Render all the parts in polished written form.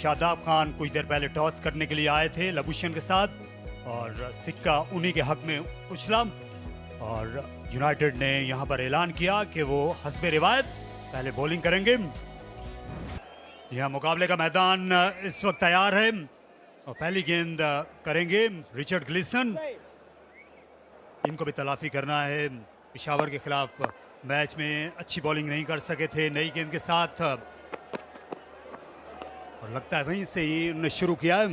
शादाब खान कुछ देर पहले टॉस करने के लिए आए थे लबुशेन के साथ और सिक्का उन्हीं के हक में उछला और यूनाइटेड ने यहां पर ऐलान किया कि वो हस्बे रिवायत पहले बॉलिंग करेंगे। यह मुकाबले का मैदान इस वक्त तैयार है और पहली गेंद करेंगे रिचर्ड ग्लीसन। इनको भी तलाफी करना है, पेशावर के खिलाफ मैच में अच्छी बॉलिंग नहीं कर सके थे नई गेंद के साथ और लगता है वहीं से ही उन्होंने शुरू किया।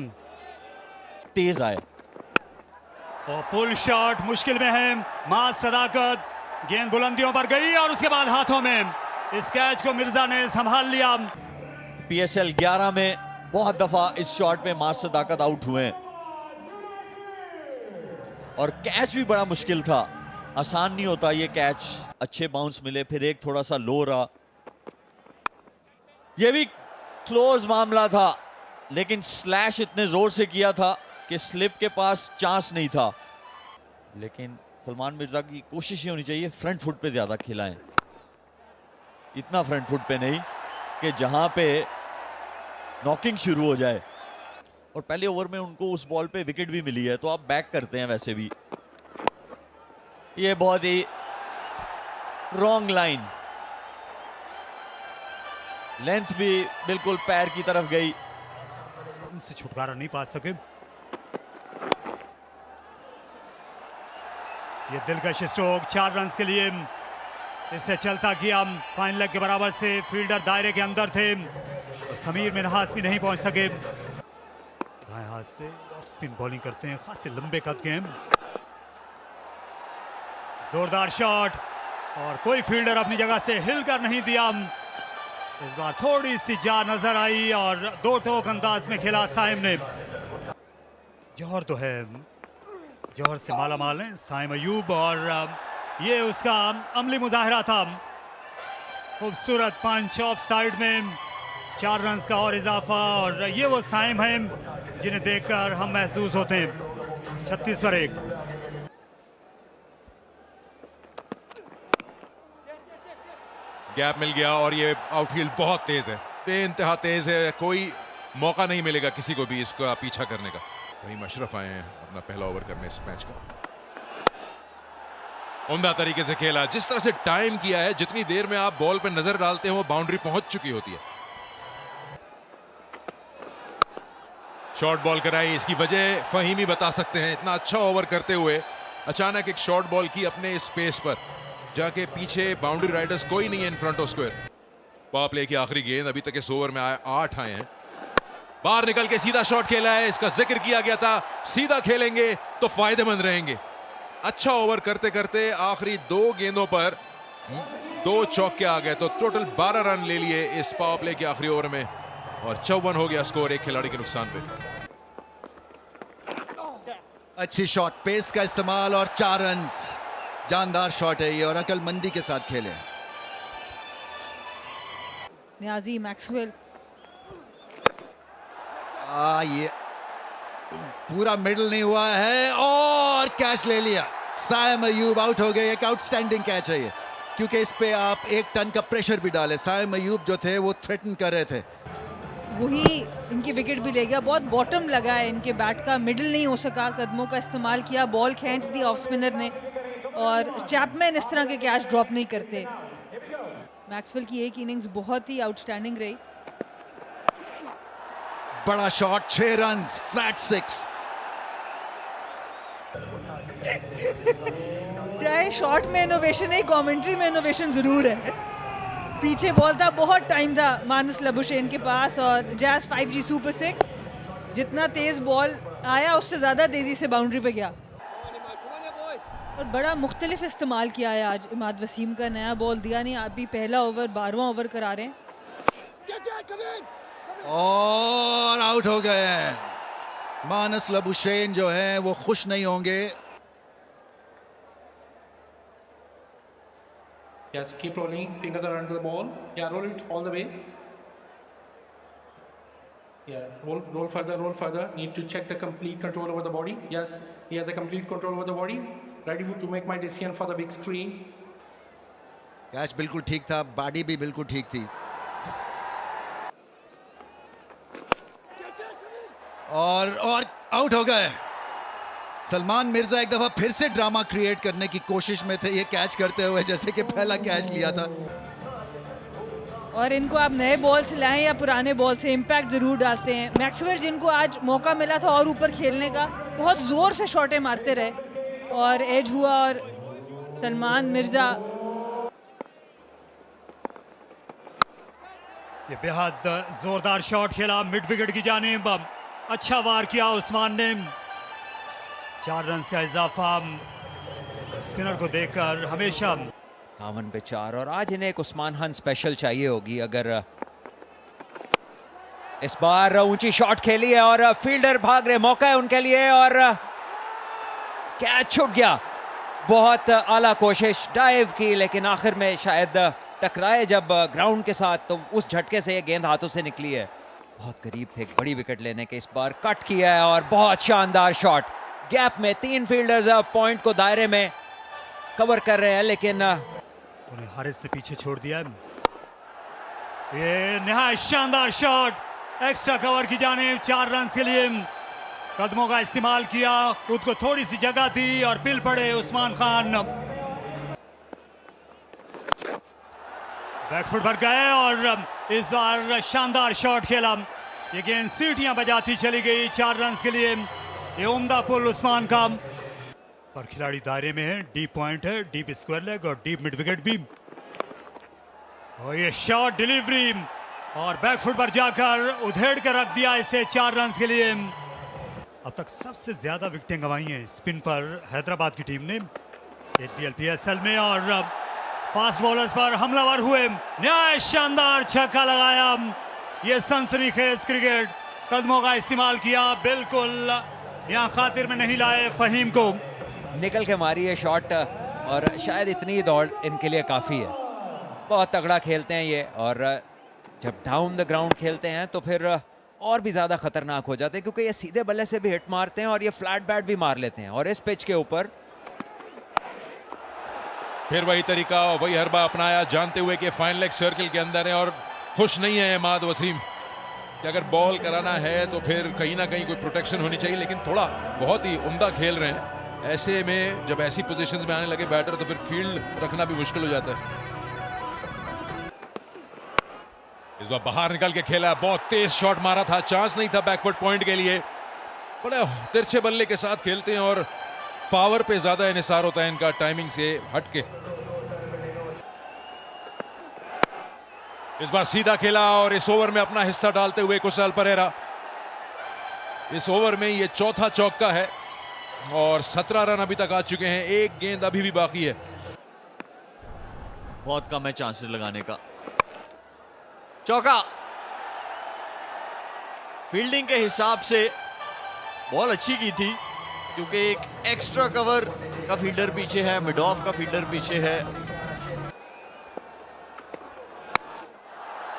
तेज आए और पुल शॉट मुश्किल में है, मां सदाकत, गेंद बुलंदियों पर गई और उसके बाद हाथों में, इस कैच को मिर्जा ने संभाल लिया। PSL 11 में बहुत दफा इस शॉट में मां सदाकत आउट हुए और कैच भी बड़ा मुश्किल था, आसान नहीं होता ये कैच। अच्छे बाउंस मिले, फिर एक थोड़ा सा लो रहा, ये भी क्लोज मामला था लेकिन स्लैश इतने जोर से किया था कि स्लिप के पास चांस नहीं था। लेकिन सलमान मिर्जा की कोशिश ये होनी चाहिए फ्रंट फुट पे ज्यादा खिलाएं, इतना फ्रंट फुट पे नहीं कि जहां पे नॉकिंग शुरू हो जाए। और पहले ओवर में उनको उस बॉल पे विकेट भी मिली है तो आप बैक करते हैं वैसे भी। ये बहुत ही रॉन्ग लाइन, लेंथ भी बिल्कुल पैर की तरफ गई, उनसे छुटकारा नहीं पा सके। ये दिलकश स्ट्रोक 4 रन के लिए, इससे चलता किया फाइन लेग के बराबर से, फील्डर दायरे के अंदर थे और समीर मिन्हास भी नहीं पहुंच सके। दाएं हाथ से ऑफ स्पिन बॉलिंग करते हैं, खासे लंबे कद के हैं। जोरदार शॉट और कोई फील्डर अपनी जगह से हिलकर नहीं दिया। इस बार थोड़ी सी जा नजर आई और 2 टोक अंदाज में खेला साइम ने। जौहर तो है, जौहर से माला माल है साइम अयूब और ये उसका अमली मुजाहरा था। खूबसूरत पंच ऑफ साइड में 4 रन का और इजाफा और ये वो साइम है जिन्हें देखकर हम महसूस होते हैं 36 पर 1। गैप मिल गया और ये आउटफील्ड बहुत तेज है, बेइंतहा तेज है, कोई मौका नहीं मिलेगा किसी को भी इसका पीछा करने का। वहीं मशरफ आए हैं अपना पहला ओवर करने इस मैच का। उम्दा तरीके से खेला, जिस तरह से टाइम किया है, जितनी देर में आप बॉल पे नजर डालते हो वो बाउंड्री पहुंच चुकी होती है। शॉर्ट बॉल कराई, इसकी वजह फहीमी बता सकते हैं। इतना अच्छा ओवर करते हुए अचानक एक शॉर्ट बॉल की अपने स्पेस पर, जाके पीछे बाउंड्री राइडर्स कोई नहीं है in front of square. Power play की आखिरी गेंद, अभी तक इस ओवर में 8 आए हैं। बाहर निकल के सीधा शॉट खेला है, इसका जिक्र किया गया था, सीधा खेलेंगे तो फायदेमंद रहेंगे। अच्छा ओवर करते करते आखिरी 2 गेंदों पर 2 चौके आ गए तो टोटल 12 रन ले लिए इस पावर प्ले के आखिरी ओवर में और 54 हो गया स्कोर एक खिलाड़ी के नुकसान पे। अच्छी शॉट, पेस का इस्तेमाल और 4 रन। जानदार शॉट है ये और अकलमंदी के साथ खेले। नियाजी मैक्सवेल, ये पूरा मिडल नहीं हुआ है और कैच ले लिया। साइम अयूब आउट हो गए। एक आउटस्टैंडिंग कैच है ये, क्योंकि इस पे आप 1 टन का प्रेशर भी डाले। साइम अयूब जो थे वो थ्रेटन कर रहे थे, वही इनकी विकेट भी ले गया। बहुत बॉटम लगा है इनके बैट का, मिडिल नहीं हो सका, कदमों का इस्तेमाल किया, बॉल खींच दी ऑफ स्पिनर ने और चैपमैन इस तरह के कैच ड्रॉप नहीं करते। मैक्सवेल की एक इनिंग्स बहुत ही आउटस्टैंडिंग रही। बड़ा शॉट, 6 रन, फ्लैट 6। चाहे शॉट में इनोवेशन है, कमेंट्री में इनोवेशन जरूर है। पीछे बॉल था, बहुत टाइम था मानस लबुशेन के पास और जैस 5G सुपर 6, जितना तेज बॉल आया उससे ज्यादा तेजी से बाउंड्री पे गया और बड़ा मुख्तलिफ इस्तेमाल किया है आज इमाद वसीम का। नया बॉल दिया नहीं, अभी पहला ओवर 12वां ओवर करा रहे हैं और आउट हो गए हैं। मानस लबुशेन जो है वो खुश नहीं होंगे। Yes, keep rolling. Fingers are under the ball. Yeah, roll it all the way. Yeah, roll further. Need to check the complete control over the body. Yes, he has a complete control over the body. Ready to make my decision for the big screen. Catch बिल्कुल ठीक था, body भी बिल्कुल ठीक थी। और out हो गए। सलमान मिर्जा एक दफा फिर से ड्रामा क्रिएट करने की कोशिश में थे ये कैच करते हुए, जैसे कि पहला कैच लिया था। और इनको आप नए बॉल से लाएं या पुराने बॉल से इम्पैक्ट ज़रूर डालते हैं। मैक्सवेल जिनको आज मौका मिला था और ऊपर खेलने का, बहुत ज़ोर से शॉटें मारते रहे और एज हुआ। और सलमान मिर्जा ये बेहद जोरदार शॉट खेला मिड विकेट की जानिब, अच्छा वार किया उस्मान ने। 4 रन का इजाफा स्पिनर को देखकर हमेशा 51 पे 4 और आज इन्हें एक उस्मान खान स्पेशल चाहिए होगी। अगर इस बार ऊंची शॉट खेली है और फील्डर भाग रहे, मौका है उनके लिए और कैच छूट गया। बहुत आला कोशिश डाइव की, लेकिन आखिर में शायद टकराए जब ग्राउंड के साथ, तो उस झटके से ये गेंद हाथों से निकली है। बहुत करीब थे एक बड़ी विकेट लेने के, इस बार कट किया है और बहुत शानदार शॉट। गैप में 3 फील्डर्स पॉइंट को दायरे में कवर कर रहे हैं, लेकिन उन्हें हारिस से पीछे छोड़ दिया। ये निहायत शानदार शॉट, एक्स्ट्रा कवर की जानिब 4 रन के लिए कदमों का इस्तेमाल किया, खुद को थोड़ी सी जगह दी और पिल पड़े उस्मान खान। बैकफुट पर गए और इस बार शानदार शॉट खेला। ये गेंद सीटियां बजाती चली गई 4 रन के लिए। ये उम्दा पुल उस्मान का, और खिलाड़ी दायरे में है, डीप पॉइंट है, डीप स्क्वायर लेग और डीप मिड विकेट भी। और ये शॉट डिलीवरी और बैकफुट पर जाकर उधेड़ कर रख दिया इसे 4 रन के लिए। अब तक सबसे ज्यादा विकेटें गंवाई हैं स्पिन पर हैदराबाद की टीम ने APL PSL में, और फास्ट बॉलर्स पर हमलावर हुए। न्याय शानदार छक्का लगाया। ये सनसनीखेज क्रिकेट, कदमों का इस्तेमाल किया, बिल्कुल यहाँ खातिर में नहीं लाए फहीम को। निकल के मारी है शॉट और शायद इतनी दौड़ इनके लिए काफ़ी है। बहुत तगड़ा खेलते हैं ये, और जब डाउन द ग्राउंड खेलते हैं तो फिर और भी ज़्यादा खतरनाक हो जाते हैं, क्योंकि ये सीधे बल्ले से भी हिट मारते हैं और ये फ्लैट बैट भी मार लेते हैं। और इस पिच के ऊपर फिर वही तरीका और वही हरबा अपनाया, जानते हुए कि फाइन लेग सर्किल के अंदर है और खुश नहीं है इमाद वसीम कि अगर बॉल कराना है तो फिर कहीं ना कहीं कोई प्रोटेक्शन होनी चाहिए, लेकिन थोड़ा बहुत ही उम्दा खेल रहे हैं। ऐसे में जब ऐसी पोजीशंस में आने लगे बैटर तो फिर फील्ड रखना भी मुश्किल हो जाता है। इस बार बाहर निकल के खेला, बहुत तेज शॉट मारा था, चांस नहीं था बैकवर्ड पॉइंट के लिए। बड़े तिरछे बल्ले के साथ खेलते हैं और पावर पे ज्यादा इन्हिसार होता है इनका, टाइमिंग से हटके। इस बार सीधा खेला और इस ओवर में अपना हिस्सा डालते हुए कुशाल परेरा। इस ओवर में ये चौथा चौका है और 17 रन अभी तक आ चुके हैं, एक गेंद अभी भी बाकी है। बहुत कम है चांसेस लगाने का। चौका। फील्डिंग के हिसाब से बॉल अच्छी की थी, क्योंकि एक एक्स्ट्रा कवर का फील्डर पीछे है, मिड ऑफ का फील्डर पीछे है।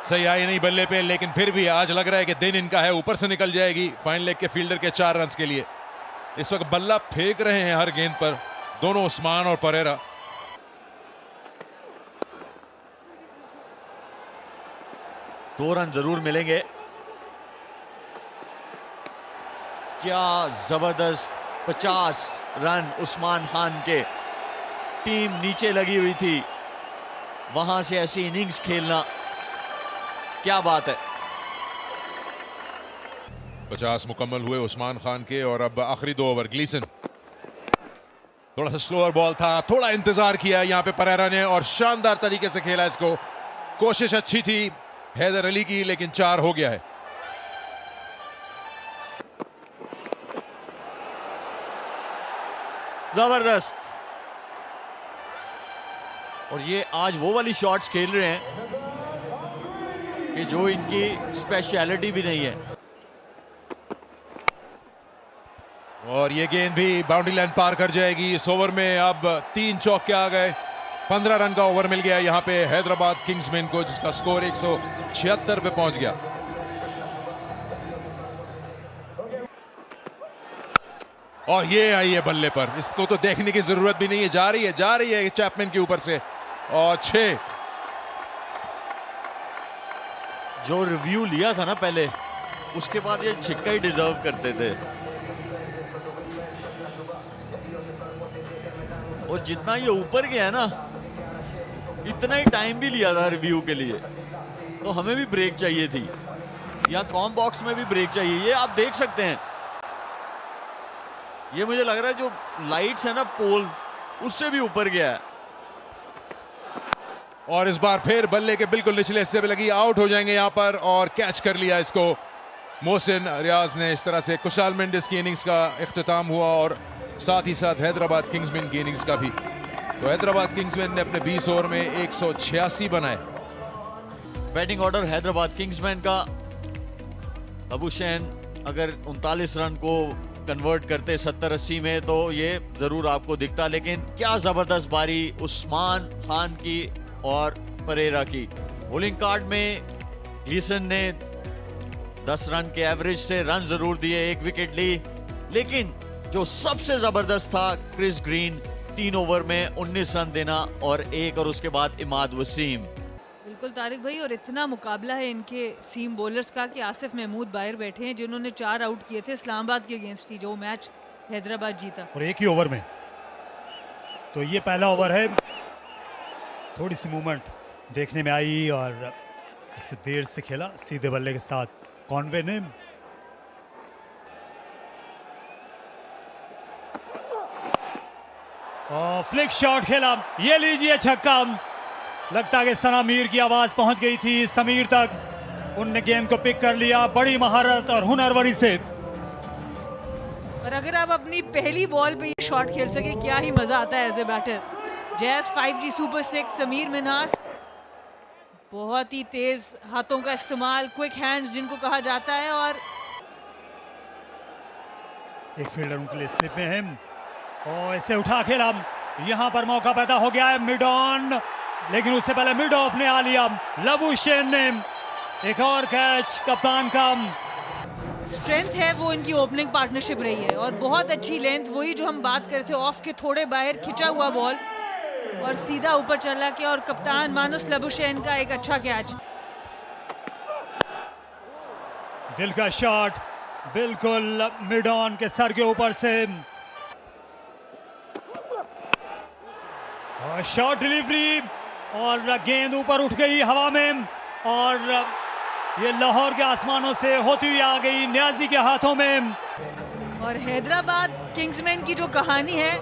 सही आई नहीं बल्ले पे, लेकिन फिर भी आज लग रहा है कि दिन इनका है, ऊपर से निकल जाएगी फाइन लेग के फील्डर के 4 रन के लिए। इस वक्त बल्ला फेंक रहे हैं हर गेंद पर दोनों उस्मान और परेरा। दो रन जरूर मिलेंगे। क्या जबरदस्त 50 रन उस्मान खान के। टीम नीचे लगी हुई थी, वहां से ऐसी इनिंग्स खेलना क्या बात है। 50 मुकम्मल हुए उस्मान खान के और अब आखिरी 2 ओवर। ग्लीसन थोड़ा सा स्लोअर बॉल था, थोड़ा इंतजार किया यहां पे परेरा ने और शानदार तरीके से खेला इसको। कोशिश अच्छी थी हैदर अली की, लेकिन 4 हो गया है। जबरदस्त। और ये आज वो वाली शॉट्स खेल रहे हैं कि जो इनकी स्पेशलिटी भी नहीं है। और ये गेंद भी बाउंड्री लाइन पार कर जाएगी। इस ओवर में अब 3 चौके आ गए, 15 रन का ओवर मिल गया यहाँ पे हैदराबाद किंग्समैन को, जिसका स्कोर 176 पे पहुंच गया। और ये आई है बल्ले पर, इसको तो देखने की जरूरत भी नहीं है, जा रही है चैपमैन के ऊपर से। और 6। जो रिव्यू लिया था ना पहले उसके बाद ये छिक्का ही डिजर्व करते थे। और जितना ये ऊपर गया ना, इतना ही टाइम भी लिया था रिव्यू के लिए, तो हमें भी ब्रेक चाहिए थी, या कॉम बॉक्स में भी ब्रेक चाहिए। ये आप देख सकते हैं, ये मुझे लग रहा है जो लाइट्स है ना पोल, उससे भी ऊपर गया है। और इस बार फिर बल्ले के बिल्कुल निचले हिस्से पे लगी, आउट हो जाएंगे यहां पर, और कैच कर लिया इसको मोहसिन रियाज ने। इस तरह से कुशाल मेंडिस की इनिंग्स का इख्तिताम हुआ, और साथ ही साथ हैदराबाद किंग्समैन की इनिंग्स का भी। तो हैदराबाद किंग्समैन ने अपने 20 ओवर में 186 बनाए। बैटिंग ऑर्डर हैदराबाद किंग्समैन का, लबुशेन अगर 39 रन को कन्वर्ट करते 70-80 में तो ये जरूर आपको दिखता, लेकिन क्या जबरदस्त बारी उस्मान खान की और परेरा की। बॉलिंग कार्ड में ग्लीसन ने 10 रन के एवरेज से रन जरूर दिए, 1 विकेट ली, लेकिन जो सबसे जबरदस्त था क्रिस ग्रीन, 3 ओवर में 19 रन देना, और उसके बाद इमाद वसीम। बिल्कुल तारिक भाई, और इतना मुकाबला है इनके सीम बॉलर्स का कि आसिफ महमूद बाहर बैठे हैं, जिन्होंने 4 आउट किए थे इस्लामाबाद के अगेंस्ट ही, जो मैच हैदराबाद जीता, और एक ही ओवर में। तो ये पहला ओवर है, थोड़ी सी मूवमेंट देखने में आई, और इससे देर से खेला सीधे बल्ले के साथ कॉनवे ने। और फ्लिक शॉट खेला, ये लीजिए छक्का। लगता है कि सना मीर की आवाज पहुंच गई थी समीर तक, उनने गेंद को पिक कर लिया बड़ी महारत और हुनरवरी से। और अगर आप अपनी पहली बॉल पे ये शॉट खेल सके, क्या ही मजा आता है एज ए बैटर। जैस 5G सुपर 6, समीर मिन्हास, बहुत ही तेज हाथों का इस्तेमाल, क्विक हैंड्स जिनको कहा जाता है, और एक फील्डर उनके लिए स्लिप में है, और इसे उठा खेला। यहां पर मौका पैदा हो गया है मिड ऑन, लेकिन उससे पहले मिड ऑफ ने आ लिया लबुशेन ने। एक और कैच कप्तान का। स्ट्रेंथ है वो इनकी ओपनिंग पार्टनरशिप रही है, और बहुत अच्छी लेंथ, वही जो हम बात करते थे, ऑफ के थोड़े बाहर खिंचा हुआ बॉल और सीधा ऊपर चला के, और कप्तान मानुस लबुशेन का एक अच्छा कैच। दिल का शॉट बिल्कुल मिड ऑन के सर के ऊपर से, और शॉट डिलीवरी, और गेंद ऊपर उठ गई हवा में, और ये लाहौर के आसमानों से होती हुई आ गई न्याजी के हाथों में। और हैदराबाद किंग्समैन की जो कहानी है,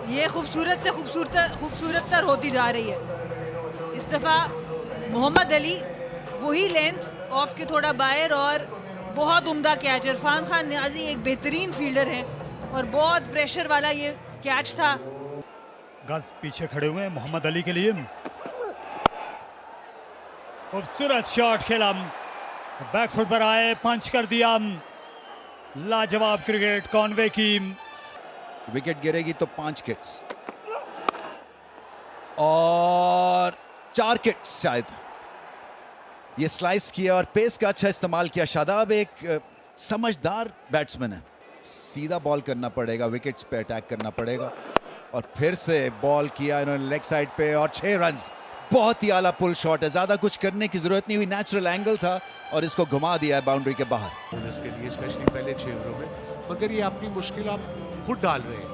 ये खूबसूरत से खूबसूरत तर होती जा रही है। इस दफा मोहम्मद अली, वही लेंथ ऑफ के थोड़ा बाहर, और बहुत उम्दा कैच। इरफान खान न्याजी एक बेहतरीन फील्डर हैं, और बहुत प्रेशर वाला ये कैच था। गज पीछे खड़े हुए हैं मोहम्मद अली के लिए। खूबसूरत शॉट खेला, बैकफुट पर आए, पंच कर दिया। लाजवाब क्रिकेट कॉनवे की। विकेट गिरेगी तो 5 किट्स और 4 किट्स शायद। ये स्लाइस किया और पेस का अच्छा इस्तेमाल किया। शादाब एक समझदार बैट्समैन है, सीधा बॉल करना पड़ेगा, विकेट्स पे अटैक करना पड़ेगा। और फिर से बॉल किया इन्होंने लेग साइड पे, और 6 रन्स। बहुत ही आला पुल शॉट है, ज्यादा कुछ करने की जरूरत नहीं हुई, नेचुरल एंगल था और इसको घुमा दिया है बाउंड्री के बाहर। बोनस के लिए स्पेशली पहले 6 ओवरों में, मगर ये अपनी मुश्किल आप खुद डाल रहे हैं।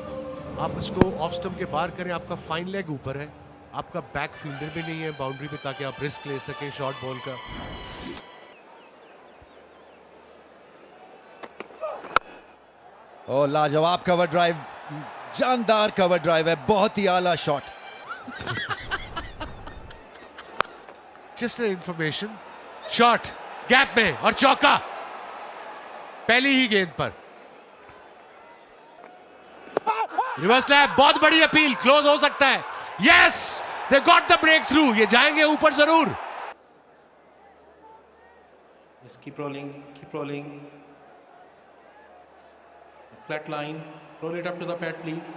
आप इसको ऑफ स्टंप के बाहर करें, आपका फाइन लेग ऊपर है, आपका बैक फील्डर भी नहीं है बाउंड्री पे ताकि आप रिस्क ले सकें शॉर्ट बॉल का। और लाजवाब कवर ड्राइव, जानदार कवर ड्राइव है, बहुत ही आला shot. Just information, shot gap में और चौका पहली ही गेंद पर। रिवर्स लैप, बहुत बड़ी अपील, क्लोज हो सकता है। Yes, they got the breakthrough, ये जाएंगे ऊपर जरूर। Just keep rolling, keep rolling. Flat line, roll it up to the pad, please.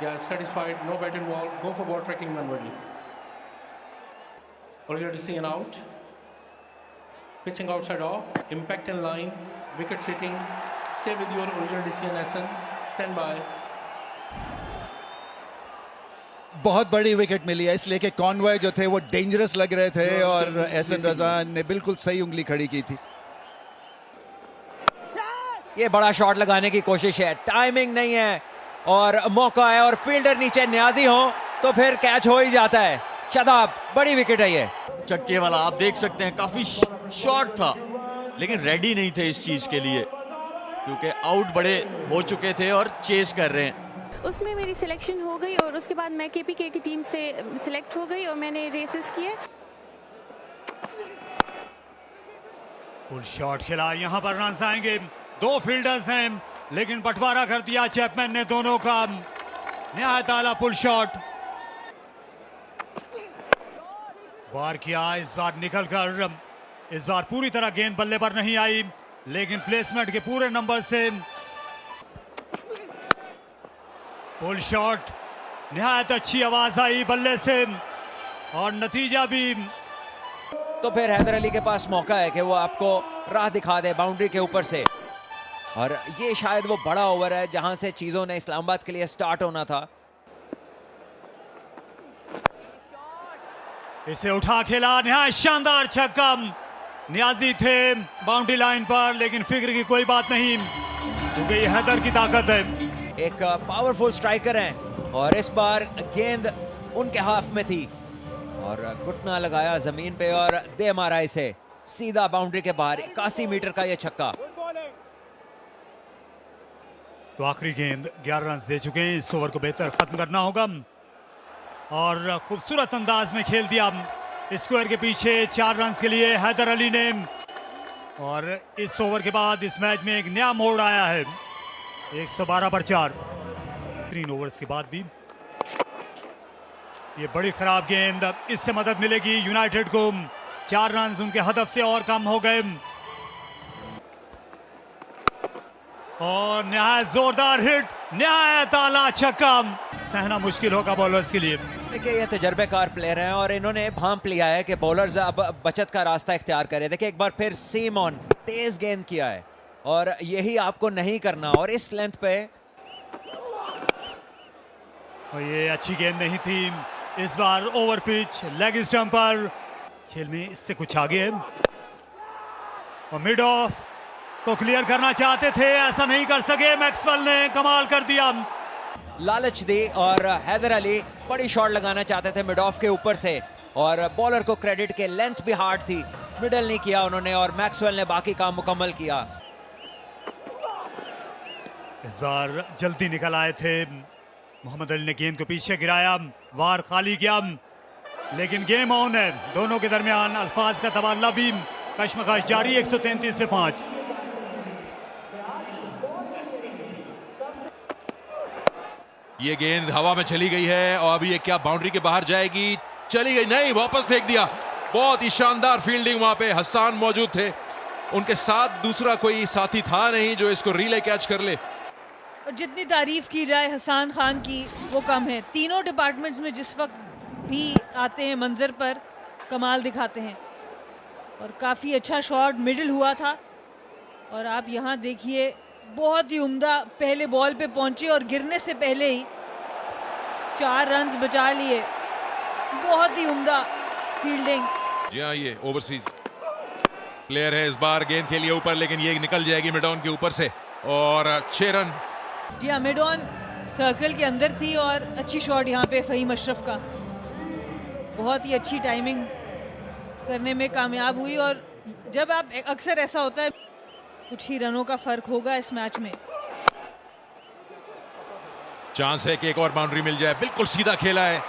Yeah, satisfied, no bat involved. Go for ball tracking manually. Original decision out. Pitching outside off, impact in line, wicket sitting. Stay with your original decision, Hassan. Stand by. बहुत बड़ी wicket मिली है, इसलिए कि Conway जो थे वो dangerous लग रहे थे और एहसन रजा ने बिल्कुल सही उंगली खड़ी की थी। ये बड़ा शॉट लगाने की कोशिश है, टाइमिंग नहीं है और मौका है और फील्डर नीचे न्याजी हो तो फिर कैच हो ही जाता है। शादाब, बड़ी विकेट है ये। चक्के वाला आप देख सकते हैं काफी शॉर्ट था, लेकिन रेडी नहीं थे इस चीज के लिए क्योंकि आउट बड़े हो चुके थे और चेस कर रहे हैं। उसमें मेरी सिलेक्शन हो गई और उसके बाद मैं केपीके की टीम से सिलेक्ट हो गई और मैंने रेसेस किए। फुल शॉट खेला, यहां पर रन आएंगे। 2 फील्डर्स हैं लेकिन बंटवारा कर दिया चैपमैन ने दोनों का। निहायत आला फुल शॉट वार किया, इस बार निकल कर, इस बार पूरी तरह गेंद बल्ले पर नहीं आई लेकिन प्लेसमेंट के पूरे नंबर से फुल शॉट। निहायत अच्छी आवाज आई बल्ले से और नतीजा भी। तो फिर हैदर अली के पास मौका है कि वो आपको राह दिखा दे बाउंड्री के ऊपर से, और ये शायद वो बड़ा ओवर है जहां से चीजों ने इस्लामाबाद के लिए स्टार्ट होना था। इसे उठा खेला, निहायत शानदार छक्का। नियाजी थे बाउंड्री लाइन पर लेकिन फिक्र की कोई बात नहीं क्योंकि ये हैदर की ताकत है। एक पावरफुल स्ट्राइकर हैं और इस बार गेंद उनके हाफ में थी और घुटना लगाया जमीन पे और दे मारा इसे सीधा बाउंड्री के बाहर। 81 मीटर का ये छक्का। तो आखिरी गेंद 11 रन दे चुके हैं, इस ओवर को बेहतर खत्म करना होगा और खूबसूरत अंदाज में खेल दिया स्क्वायर के पीछे 4 रन के लिए हैदर अली ने। और इस ओवर के बाद इस मैच में एक नया मोड़ आया है, 112 पर 4। 3 ओवर्स के बाद भी ये बड़ी खराब गेंद, इससे मदद मिलेगी यूनाइटेड को। 4 रन उनके हदफ से और कम हो गए और निहायत जोरदार हिट, निहायत आला छक्का। सहना मुश्किल होगा बॉलर्स के लिए। देखिए ये तजर्बेकार प्लेयर हैं और इन्होंने भांप लिया है कि बॉलर्स अब बचत का रास्ता इख्तियार करें। देखिए एक बार फिर सीम ऑन, तेज गेंद किया है और यही आपको नहीं करना। और इस लेंथ पे और ये अच्छी गेंद नहीं थी, इस बार ओवर पिच लेग स्टंप पर। खेल में इससे कुछ आगे है और मिड ऑफ तो क्लियर करना चाहते थे, ऐसा नहीं कर सके। मैक्सवेल ने कमाल कर दिया, लालच दी और हैदर अली बड़ी शॉट लगाना चाहते थे मिड ऑफ के ऊपर से और बॉलर को क्रेडिट के लेंथ भी हार्ड थी, मिडल नहीं किया उन्होंने और मैक्सवेल ने बाकी काम मुकम्मल किया। इस बार जल्दी निकल आए थे, मोहम्मद अली ने गेंद को पीछे गिराया, वार खाली किया लेकिन गेम ऑन है दोनों के दरमियान। अल्फाज का तबादला भी, कशमकश जारी। 133 पे 5। ये गेंद हवा में चली गई है और अभी ये क्या बाउंड्री के बाहर जाएगी? चली गई नहीं, वापस फेंक दिया। बहुत ही शानदार फील्डिंग, वहां पे हसन मौजूद थे, उनके साथ दूसरा कोई साथी था नहीं जो इसको रिले कैच कर ले। और जितनी तारीफ की जाए हसन खान की वो कम है। तीनों डिपार्टमेंट्स में जिस वक्त भी आते हैं मंजर पर कमाल दिखाते हैं और काफ़ी अच्छा शॉट मिडिल हुआ था। और आप यहाँ देखिए बहुत ही उम्दा पहले बॉल पे पहुंचे और गिरने से पहले ही 4 रन बचा लिए। बहुत ही उम्दा फील्डिंग। जी हाँ, ये ओवरसीज प्लेयर है, इस बार गेंद के लिए ऊपर लेकिन ये निकल जाएगी मिड ऑन के ऊपर से और 6 रन। जी हाँ, मिड ऑन सर्कल के अंदर थी और अच्छी शॉट यहाँ पे फ़हीम अशरफ का, बहुत ही अच्छी टाइमिंग करने में कामयाब हुई। और जब आप अक्सर ऐसा होता है कुछ ही रनों का फर्क होगा इस मैच में। चांस है कि एक और बाउंड्री मिल जाए, बिल्कुल सीधा खेला है,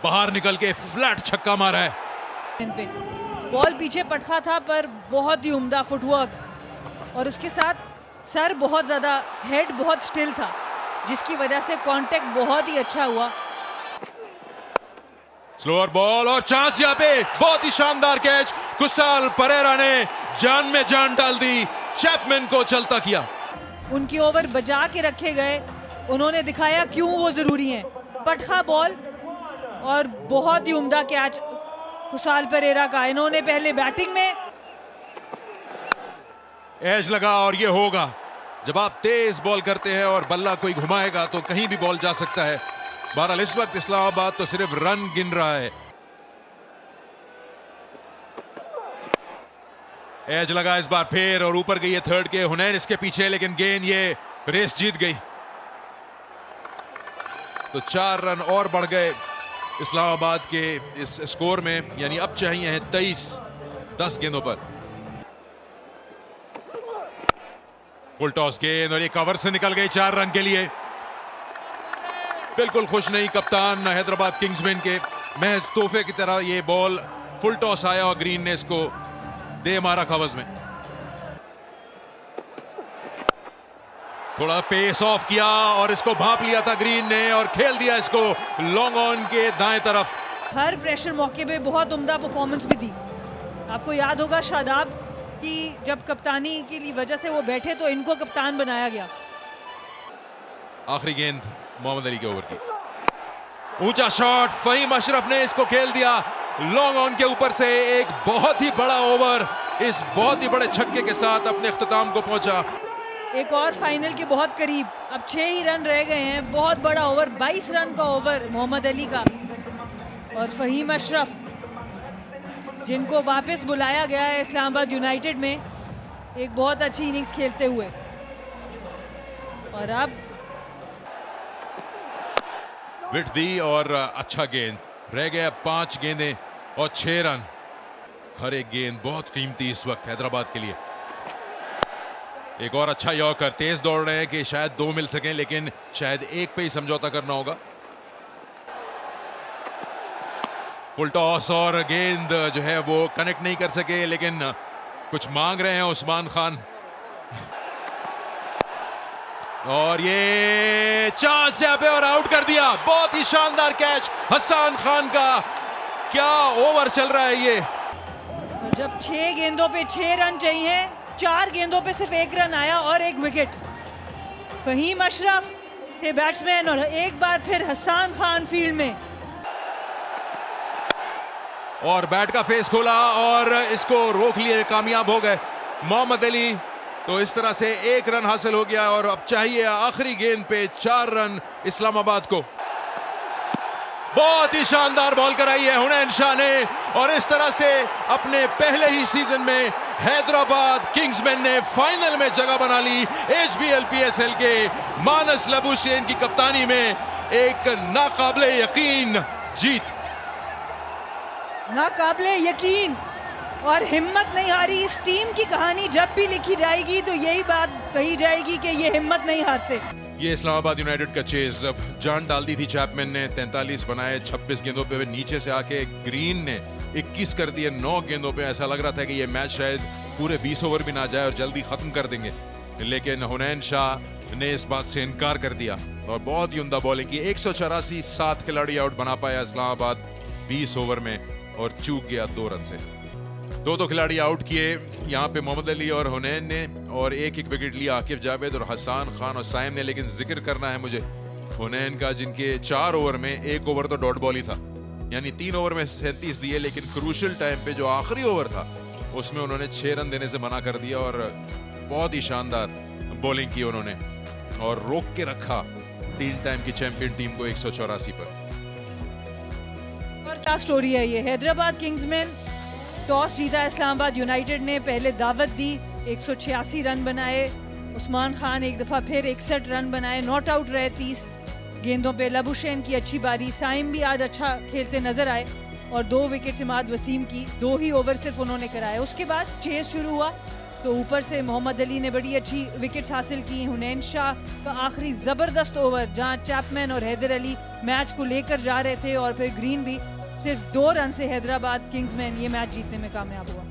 बाहर निकल के फ्लैट छक्का मारा है। बॉल पीछे पटका था पर बहुत ही उम्दा फुटवर्क और उसके साथ सर बहुत ज़्यादा, हेड बहुत स्टिल था जिसकी वजह से कांटेक्ट बहुत ही अच्छा हुआ। स्लोअर बॉल और चांस यहाँ पे, बहुत ही शानदार कैच। कुशाल परेरा ने जान में जान डाल दी, चैपमैन को चलता किया। उनके ओवर बचा के रखे गए, उन्होंने दिखाया क्यों वो जरूरी हैं। पटखा बॉल और बहुत ही उम्दा कैच कुशाल परेरा का। इन्होंने पहले बैटिंग में एज लगा और ये होगा। जब आप तेज बॉल करते हैं और बल्ला कोई घुमाएगा तो कहीं भी बॉल जा सकता है। बहरहाल इस वक्त इस्लामाबाद तो सिर्फ रन गिन रहा है। एज लगा इस बार फिर और ऊपर गई है थर्ड के, हुनैन इसके पीछे, लेकिन गेंद ये रेस जीत गई। तो 4 रन और बढ़ गए इस्लामाबाद के इस स्कोर में, यानी अब चाहिए हैं 23 10 गेंदों पर। फुल टॉस गेंद और ये कवर से निकल गई 4 रन के लिए। बिल्कुल खुश नहीं कप्तान हैदराबाद किंग्समैन के, महज तोहफे की तरह ये बॉल फुल टॉस आया और ग्रीन ने इसको दे मारा कवज में। थोड़ा पेस ऑफ किया और इसको भांप लिया था ग्रीन ने और खेल दिया इसको लॉन्ग ऑन के दाएं तरफ। हर प्रेशर मौके पे बहुत उम्दा परफॉर्मेंस भी दी। आपको याद होगा शादाब कि जब कप्तानी की वजह से वो बैठे तो इनको कप्तान बनाया गया। आखिरी गेंद मोहम्मद अली के ओवर की, ऊंचा शॉट, फहीम अशरफ ने इसको खेल दिया लॉन्ग ऑन के ऊपर से। एक बहुत ही बड़ा ओवर इस बहुत ही बड़े छक्के के साथ अपने इख्तिताम को पहुंचा। एक और फाइनल के बहुत करीब, अब 6 ही रन रह गए हैं। बहुत बड़ा ओवर, 22 रन का ओवर मोहम्मद अली का और फहीम अशरफ जिनको वापस बुलाया गया है इस्लामाबाद यूनाइटेड में, एक बहुत अच्छी इनिंग्स खेलते हुए। और अब विट दी और अच्छा गेंद, रह गया 5 गेंदें और 6 रन। हर एक गेंद बहुत कीमती इस वक्त हैदराबाद के लिए। एक और अच्छा यॉर्कर, तेज दौड़ रहे हैं कि शायद 2 मिल सकें, लेकिन शायद एक पे ही समझौता करना होगा। फुल टॉस और गेंद जो है वो कनेक्ट नहीं कर सके, लेकिन कुछ मांग रहे हैं उस्मान खान। और ये चांस यहाँ पे और आउट कर दिया। बहुत ही शानदार कैच हसन खान का। क्या ओवर चल रहा है ये। और जब 6 गेंदों पे 6 रन चाहिए, 4 गेंदों पे सिर्फ 1 रन आया और 1 विकेट। फहीम अशरफ थे बैट्समैन और एक बार फिर हसन खान फील्ड में। और बैट का फेस खोला और इसको रोक लिए, कामयाब हो गए मोहम्मद अली। तो इस तरह से 1 रन हासिल हो गया और अब चाहिए आखिरी गेंद पे 4 रन इस्लामाबाद को। बहुत ही शानदार बॉल कराई है हुनैन शाह ने और इस तरह से अपने पहले ही सीजन में हैदराबाद किंग्समैन ने फाइनल में जगह बना ली। HBL PSL के मानस लबुशेन की कप्तानी में एक नाकाबिले यकीन जीत। नाकाबिले यकीन और हिम्मत नहीं हारी। इस टीम की कहानी जब भी लिखी जाएगी तो यही बात कही जाएगी कि ये हिम्मत नहीं हारते। ये इस्लामाबाद यूनाइटेड का चेज अब जान डाल दी थी चैपमैन ने। 43 बनाए 26 गेंदों पे, नीचे से आके ग्रीन ने 21 कर दिए 9 गेंदों पे। ऐसा लग रहा था कि ये मैच शायद पूरे 20 ओवर भी ना जाए और जल्दी खत्म कर देंगे, लेकिन हुनैन शाह ने इस बात से इनकार कर दिया और बहुत ही उम्दा बॉलिंग की। 184 7 खिलाड़ी आउट बना पाया इस्लामाबाद 20 ओवर में और चूक गया 2 रन से। 2 खिलाड़ी आउट किए यहाँ पे मोहम्मद अली और हुनैन ने और 1 विकेट लिया आकिब जावेद और हसन खान और साइम ने। लेकिन जिक्र करना है मुझे हुनैन का, जिनके 4 ओवर में 1 ओवर तो डॉट बॉल ही था, यानी 3 ओवर में 37 दिए, लेकिन क्रूशल टाइम पे जो आखिरी ओवर था उसमें उन्होंने 6 रन देने से मना कर दिया और बहुत ही शानदार बॉलिंग की उन्होंने और रोक के रखा 3 टाइम की चैंपियन टीम को 184 पर। और क्या स्टोरी है ये। हैदराबाद किंग्समैन टॉस जीता इस्लामाबाद यूनाइटेड ने, पहले दावत दी, 186 रन बनाए। उस्मान खान एक दफ़ा फिर 61 रन बनाए, नॉट आउट रहे 30 गेंदों पे। लबुशेन की अच्छी बारी, साइम भी आज अच्छा खेलते नजर आए और 2 विकेट इमाद वसीम की, 2 ही ओवर सिर्फ उन्होंने कराए। उसके बाद चेस शुरू हुआ तो ऊपर से मोहम्मद अली ने बड़ी अच्छी विकेट्स हासिल की। हुनैन शाह का आखिरी ज़बरदस्त ओवर जहां चैपमैन और हैदर अली मैच को लेकर जा रहे थे और फिर ग्रीन भी, सिर्फ 2 रन से हैदराबाद किंग्समैन ये मैच जीतने में कामयाब हुआ।